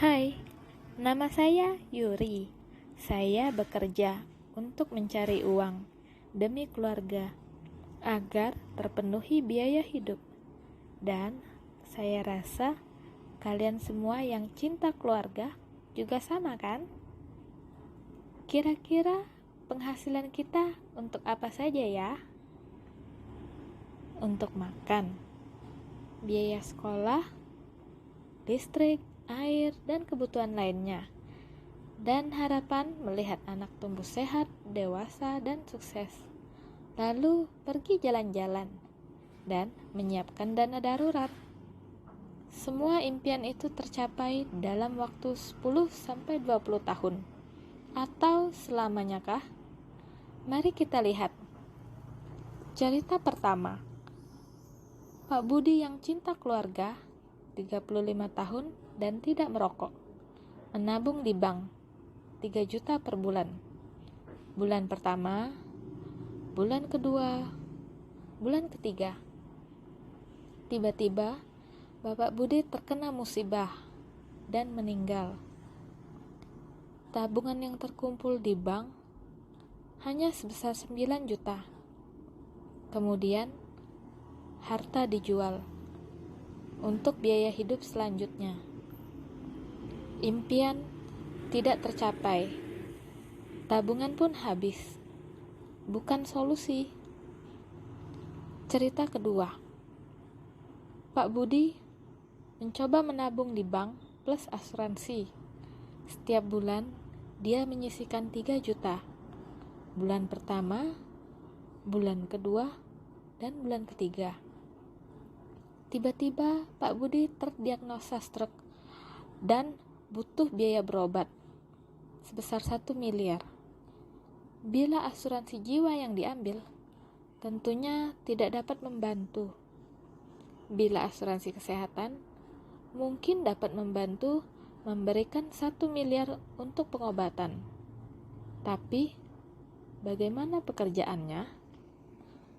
Hai, nama saya Yuri. Saya bekerja untuk mencari uang demi keluarga agar terpenuhi biaya hidup. Dan saya rasa kalian semua yang cinta keluarga juga sama kan? Kira-kira penghasilan kita untuk apa saja ya? Untuk makan, biaya sekolah, listrik, air, dan kebutuhan lainnya. Dan harapan melihat anak tumbuh sehat, dewasa, dan sukses. Lalu pergi jalan-jalan dan menyiapkan dana darurat. Semua impian itu tercapai dalam waktu 10-20 tahun. Atau selamanya kah? Mari kita lihat. Cerita pertama. Pak Budi yang cinta keluarga, 35 tahun dan tidak merokok, menabung di bank 3 juta per bulan. Bulan pertama, bulan kedua, bulan ketiga. Tiba-tiba Bapak Budi terkena musibah dan meninggal. Tabungan yang terkumpul di bank hanya sebesar 9 juta. Kemudian harta dijual untuk biaya hidup selanjutnya. Impian tidak tercapai. Tabungan pun habis. Bukan solusi. Cerita kedua. Pak Budi mencoba menabung di bank plus asuransi. Setiap bulan dia menyisihkan 3 juta. Bulan pertama, bulan kedua, dan bulan ketiga. Tiba-tiba Pak Budi terdiagnosa stroke dan butuh biaya berobat sebesar 1 miliar. Bila asuransi jiwa yang diambil, tentunya tidak dapat membantu. Bila asuransi kesehatan, mungkin dapat membantu memberikan 1 miliar untuk pengobatan. Tapi, bagaimana pekerjaannya?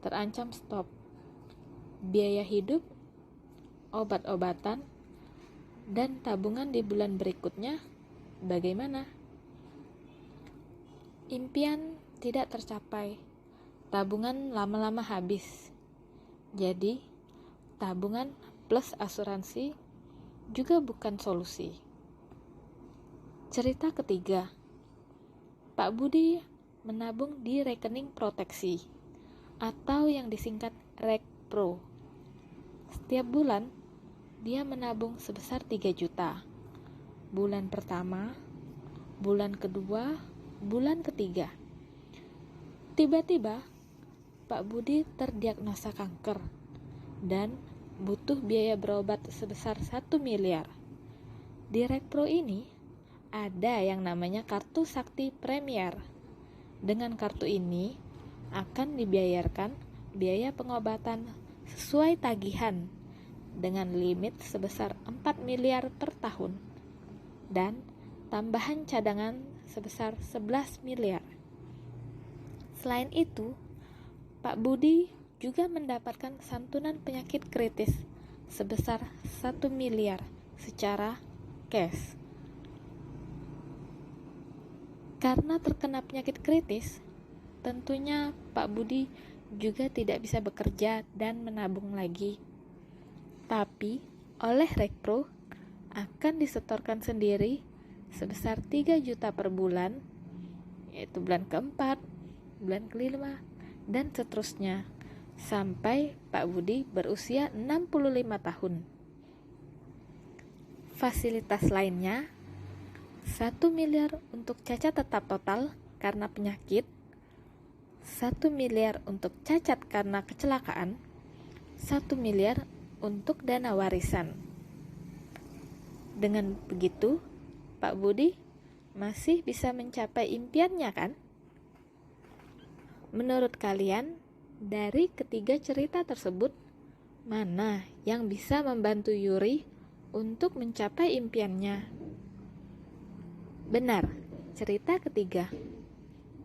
Terancam stop. Biaya hidup, obat-obatan, dan tabungan di bulan berikutnya bagaimana? Impian tidak tercapai. Tabungan lama-lama habis. Jadi, tabungan plus asuransi juga bukan solusi. Cerita ketiga. Pak Budi menabung di rekening proteksi atau yang disingkat RekPro. Setiap bulan dia menabung sebesar 3 juta. Bulan pertama, bulan kedua, bulan ketiga. Tiba-tiba Pak Budi terdiagnosa kanker dan butuh biaya berobat sebesar 1 miliar. Di RekPro ini ada yang namanya kartu Sakti Premier. Dengan kartu ini akan dibayarkan biaya pengobatan sesuai tagihan dengan limit sebesar 4 miliar per tahun dan tambahan cadangan sebesar 11 miliar. Selain itu, Pak Budi juga mendapatkan santunan penyakit kritis sebesar 1 miliar secara cash. Karena terkena penyakit kritis, tentunya Pak Budi juga tidak bisa bekerja dan menabung lagi. Tapi oleh RekPro akan disetorkan sendiri sebesar 3 juta per bulan, yaitu bulan keempat, bulan kelima, dan seterusnya sampai Pak Budi berusia 65 tahun. Fasilitas lainnya 1 miliar untuk cacat tetap total karena penyakit, 1 miliar untuk cacat karena kecelakaan, 1 miliar untuk dana warisan. Dengan begitu, Pak Budi masih bisa mencapai impiannya kan? Menurut kalian, dari ketiga cerita tersebut, mana yang bisa membantu Yuri untuk mencapai impiannya? Benar, cerita ketiga.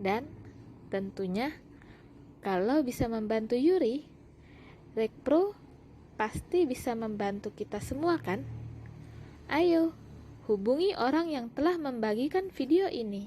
Dan tentunya kalau bisa membantu Yuri, RekPro pasti bisa membantu kita semua kan? Ayo, Hubungi orang yang telah membagikan video ini.